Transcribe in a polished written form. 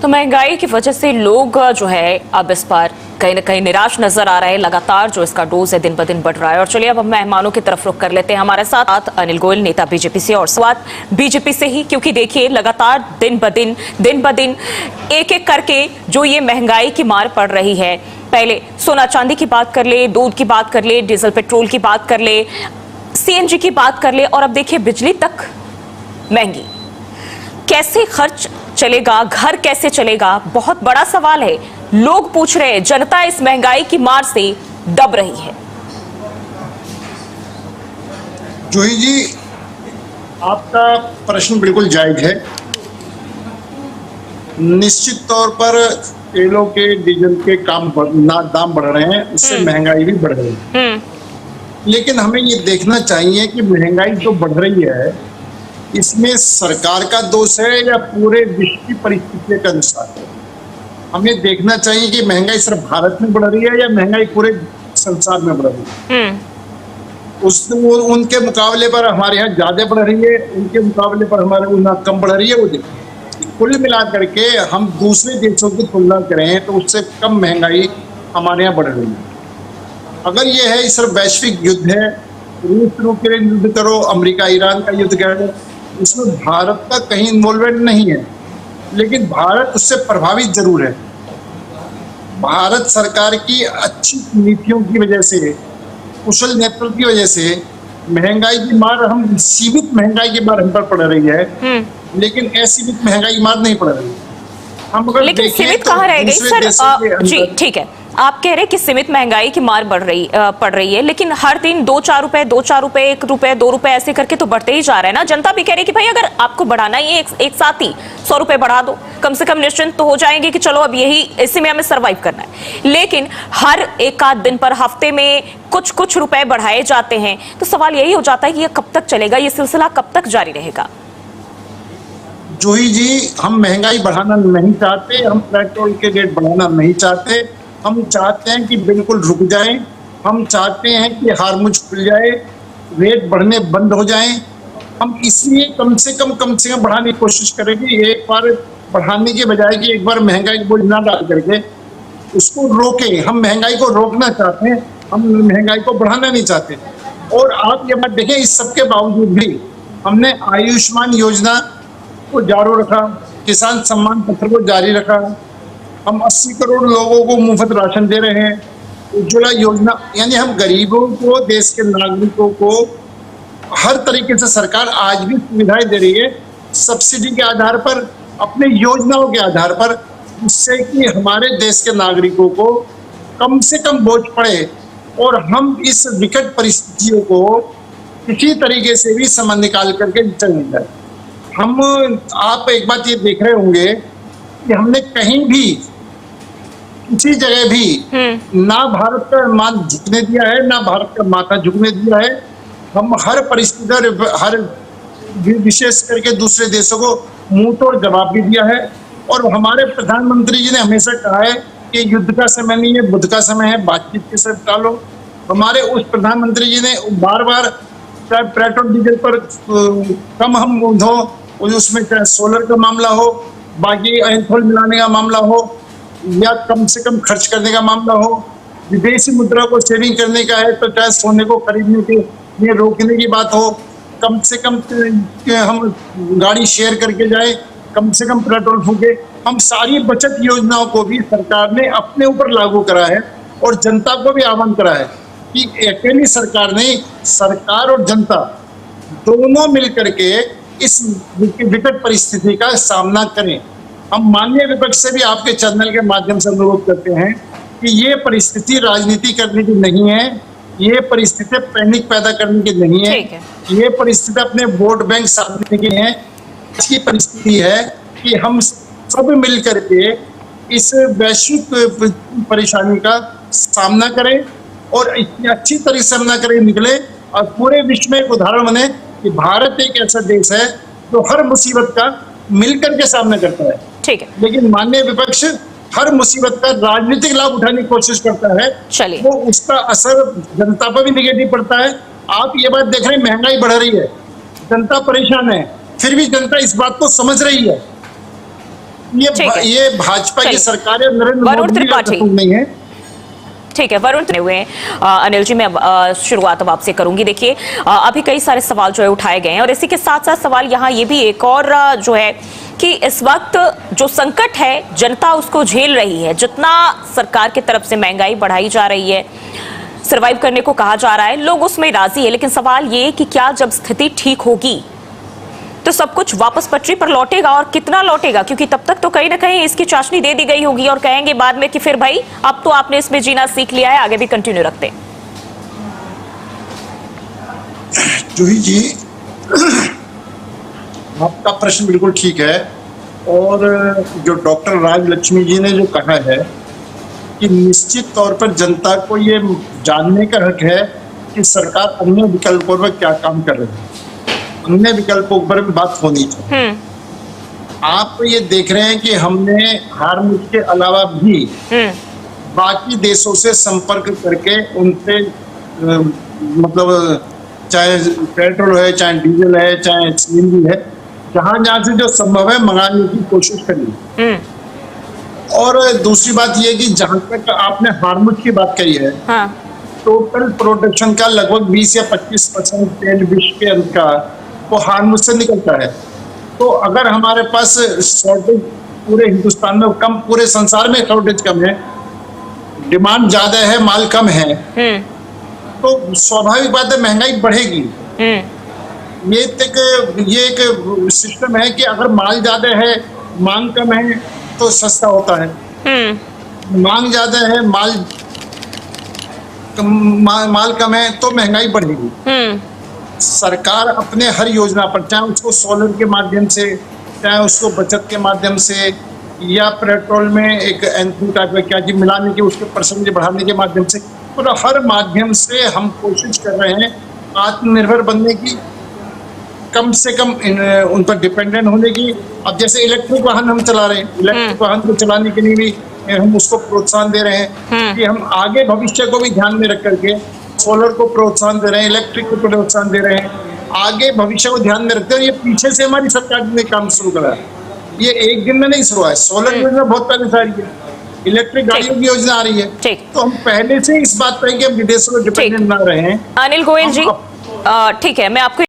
तो महंगाई की वजह से लोग जो है अब इस पर कहीं ना कहीं निराश नजर आ रहे हैं। लगातार जो इसका डोज है दिन ब दिन बढ़ रहा है। और चलिए अब हम मेहमानों की तरफ रुख कर लेते हैं। हमारे साथ अनिल गोयल, नेता बीजेपी से, और स्वाद बीजेपी से ही, क्योंकि देखिए लगातार दिन ब दिन एक एक करके जो ये महंगाई की मार पड़ रही है। पहले सोना चांदी की बात कर ले, दूध की बात कर ले, डीजल पेट्रोल की बात कर ले, सीएनजी की बात कर ले, और अब देखिए बिजली तक महंगी। कैसे खर्च चलेगा, घर कैसे चलेगा, बहुत बड़ा सवाल है। लोग पूछ रहे हैं, जनता इस महंगाई की मार से दब रही है। जूही जी, आपका प्रश्न बिल्कुल जायज है। निश्चित तौर पर तेलों के, डीजल के दाम बढ़ रहे हैं, उससे महंगाई भी बढ़ रही है। लेकिन हमें ये देखना चाहिए कि महंगाई जो बढ़ रही है, इसमें सरकार का दोष है या पूरे विश्व की परिस्थितियों के अनुसार है। हमें देखना चाहिए कि महंगाई सिर्फ भारत में बढ़ रही है या महंगाई पूरे संसार में बढ़ रही है। उनके मुकाबले पर हमारे यहाँ ज्यादा बढ़ रही है, उनके मुकाबले पर हमारे यहाँ कम बढ़ रही है। वो देखिए, कुल मिला करके हम दूसरे देशों की तुलना करें तो उससे कम महंगाई हमारे यहाँ बढ़ रही है। अगर ये है सिर्फ वैश्विक युद्ध है, रूस यूक्रेन युद्ध करो, अमेरिका ईरान का युद्ध करो, इसमें भारत का कहीं इन्वॉल्वमेंट नहीं है, लेकिन भारत उससे प्रभावित जरूर है। भारत सरकार की अच्छी नीतियों की वजह से, कुशल नेतृत्व की वजह से महंगाई की मार, हम सीमित महंगाई की मार हम पर पड़ रही है, लेकिन असीमित महंगाई की मार नहीं पड़ रही। हम अगर लेकिन सीमित कहाँ रह गई सर? जी ठीक है, आप कह रहे हैं कि सीमित महंगाई की मार पड़ रही है, लेकिन हर दिन 2-4 रुपए, 2-4 रुपए, 1 रुपए, 2 रुपए ऐसे करके तो बढ़ते ही जा रहे हैं ना। जनता भी कह रही है कि भाई अगर आपको बढ़ाना ही है एक साथ ही 100 रुपए बढ़ा दो, कम से कम निश्चिंत तो हो जाएंगे कि चलो अब यही इसी में हमें सर्वाइव करना है। लेकिन हर एक आध दिन पर, हफ्ते में कुछ रुपए बढ़ाए जाते हैं, तो सवाल यही हो जाता है कि ये कब तक चलेगा, ये सिलसिला कब तक जारी रहेगा? जूही जी, हम महंगाई बढ़ाना नहीं चाहते, हम पेट्रोल के रेट बढ़ाना नहीं चाहते। हम चाहते हैं कि बिल्कुल रुक जाएं। हम चाहते हैं कि हार्मुज खुल जाए, रेट बढ़ने बंद हो जाएं। हम इसलिए कम से कम बढ़ाने की कोशिश करेंगे। एक बार बढ़ाने के बजाय कि एक बार महंगाई को बोझ ना डाल करके उसको रोकें। हम महंगाई को रोकना चाहते हैं, हम महंगाई को बढ़ाना नहीं चाहते। और आप ये बात देखें, इस सबके बावजूद भी हमने आयुष्मान योजना को जारी रखा, किसान सम्मान पत्र को जारी रखा, हम 80 करोड़ लोगों को मुफ्त राशन दे रहे हैं, उज्ज्वला योजना, यानी हम गरीबों को, देश के नागरिकों को हर तरीके से सरकार आज भी सुविधाएं दे रही है, सब्सिडी के आधार पर, अपने योजनाओं के आधार पर, जिससे कि हमारे देश के नागरिकों को कम से कम बोझ पड़े और हम इस विकट परिस्थितियों को किसी तरीके से भी समय निकाल करके चल जाए। आप एक बात ये देख रहे होंगे कि हमने कहीं भी, किसी जगह भी ना भारत का मान झुकने दिया है, ना भारत का माथा झुकने दिया है। हम हर परिस्थिति, हर विशेष करके दूसरे देशों को मुंह तोड़ जवाब भी दिया है। और हमारे प्रधानमंत्री जी ने हमेशा कहा है कि युद्ध का समय नहीं है, बुद्ध का समय है, बातचीत के सब टालो। हमारे उस प्रधानमंत्री जी ने बार बार, चाहे पेट्रोल डीजल पर कम हम हो, उसमें चाहे सोलर का मामला हो, बाकी एंथोल मिलाने का मामला हो, या कम से कम खर्च करने का मामला हो, विदेशी मुद्रा को सेविंग करने का है तो चाहे सोने को खरीदने के लिए रोकने की बात हो, कम से कम हम गाड़ी शेयर करके जाए, कम से कम पेट्रोल फूके। हम सारी बचत योजनाओं को भी सरकार ने अपने ऊपर लागू करा है और जनता को भी आह्वान करा है कि अकेली सरकार नहीं, सरकार और जनता दोनों मिलकर के इस विकट परिस्थिति का सामना करें। हम माननीय विपक्ष से भी आपके चैनल के माध्यम से अनुरोध करते हैं कि ये परिस्थिति राजनीति करने की नहीं है, ये परिस्थिति पैनिक पैदा करने की नहीं है, ये परिस्थिति अपने वोट बैंक साधने की है। इसकी परिस्थिति है कि हम सब मिलकर के इस वैश्विक परेशानी का सामना करें और इतनी अच्छी तरह से सामना करें, निकले और पूरे विश्व में एक उदाहरण बने कि भारत एक ऐसा देश है जो हर मुसीबत का मिलकर के सामना करता है। ठीक है, लेकिन माननीय विपक्ष हर मुसीबत का राजनीतिक लाभ उठाने की कोशिश करता है, चलिए वो उसका असर जनता पर भी निगेटिव पड़ता है। आप ये बात देख रहे हैं, महंगाई बढ़ रही है, जनता परेशान है, फिर भी जनता इस बात को समझ रही है ठीक है। ये भाजपा की चलिए। सरकार है, नरेंद्र वरुण मोदी का त्रिपाठी। कसूर नहीं है। ठीक है, वरुण हुए अनिल जी, मैं शुरुआत अब आपसे करूंगी। देखिए, अभी कई सारे सवाल जो है उठाए गए हैं और इसी के साथ साथ सवाल यहाँ ये भी एक और जो है कि इस वक्त जो संकट है जनता उसको झेल रही है। जितना सरकार की तरफ से महंगाई बढ़ाई जा रही है, सरवाइव करने को कहा जा रहा है, लोग उसमें राजी है, लेकिन सवाल ये कि क्या जब स्थिति ठीक होगी तो सब कुछ वापस पटरी पर लौटेगा और कितना लौटेगा? क्योंकि तब तक तो कहीं ना कहीं इसकी चाशनी दे दी गई होगी और कहेंगे बाद में कि फिर भाई अब तो आपने इसमें जीना सीख लिया है, आगे भी कंटिन्यू रखते हैं। जूही जी, आपका प्रश्न बिल्कुल ठीक है। और जो डॉक्टर राजलक्ष्मी जी ने जो कहा है कि निश्चित तौर पर जनता को ये जानने का हक है कि सरकार अन्य विकल्पों पर क्या काम कर रही है, अन्य विकल्पों पर भी बात होनी चाहिए। आप ये देख रहे हैं कि हमने हार्मुज के अलावा भी बाकी देशों से संपर्क करके उनसे मतलब चाहे पेट्रोल है, चाहे डीजल है, चाहे सीएनजी है, जहां जहां से जो संभव है मंगाने की कोशिश करी। और दूसरी बात यह कि जहां तक आपने हार्मुज की बात करी है, हाँ। टोटल प्रोडक्शन का लगभग 20 या 25% तेल विश्व के अंदर का वो हार्मुज से निकलता है। तो अगर हमारे पास शॉर्टेज पूरे हिंदुस्तान में कम, पूरे संसार में शॉर्टेज कम है, डिमांड ज्यादा है, माल कम है, तो स्वाभाविक बात है महंगाई बढ़ेगी। ये एक सिस्टम है कि अगर माल ज्यादा है, मांग कम है तो सस्ता होता है। मांग ज्यादा है, माल कम है तो महंगाई बढ़ेगी। सरकार अपने हर योजना पर, चाहे उसको सोलर के माध्यम से, चाहे उसको बचत के माध्यम से, या पेट्रोल में एक एंथ्री टाइप का क्या चीज मिलाने के उसके परसेंटेज बढ़ाने के माध्यम से, तो हर माध्यम से हम कोशिश कर रहे हैं आत्मनिर्भर बनने की, कम से कम उन पर डिपेंडेंट होने की। अब जैसे इलेक्ट्रिक वाहन हम चला रहे हैं, इलेक्ट्रिक वाहन को चलाने के लिए भी हम उसको प्रोत्साहन दे रहे हैं कि हम आगे भविष्य को भी ध्यान में रख करके सोलर को प्रोत्साहन दे रहे हैं, इलेक्ट्रिक को प्रोत्साहन दे रहे हैं, आगे भविष्य को ध्यान में रखते हैं। ये पीछे से हमारी सरकार ने काम शुरू करा है, ये एक दिन में नहीं शुरू है। सोलर योजना बहुत पहले से आ रही है, इलेक्ट्रिक गाड़ियों की योजना आ रही है, तो हम पहले से इस बात पर कि हम विदेशों में डिपेंडेंट ना रहे हैं। अनिल गोयल जी, ठीक है, मैं आपको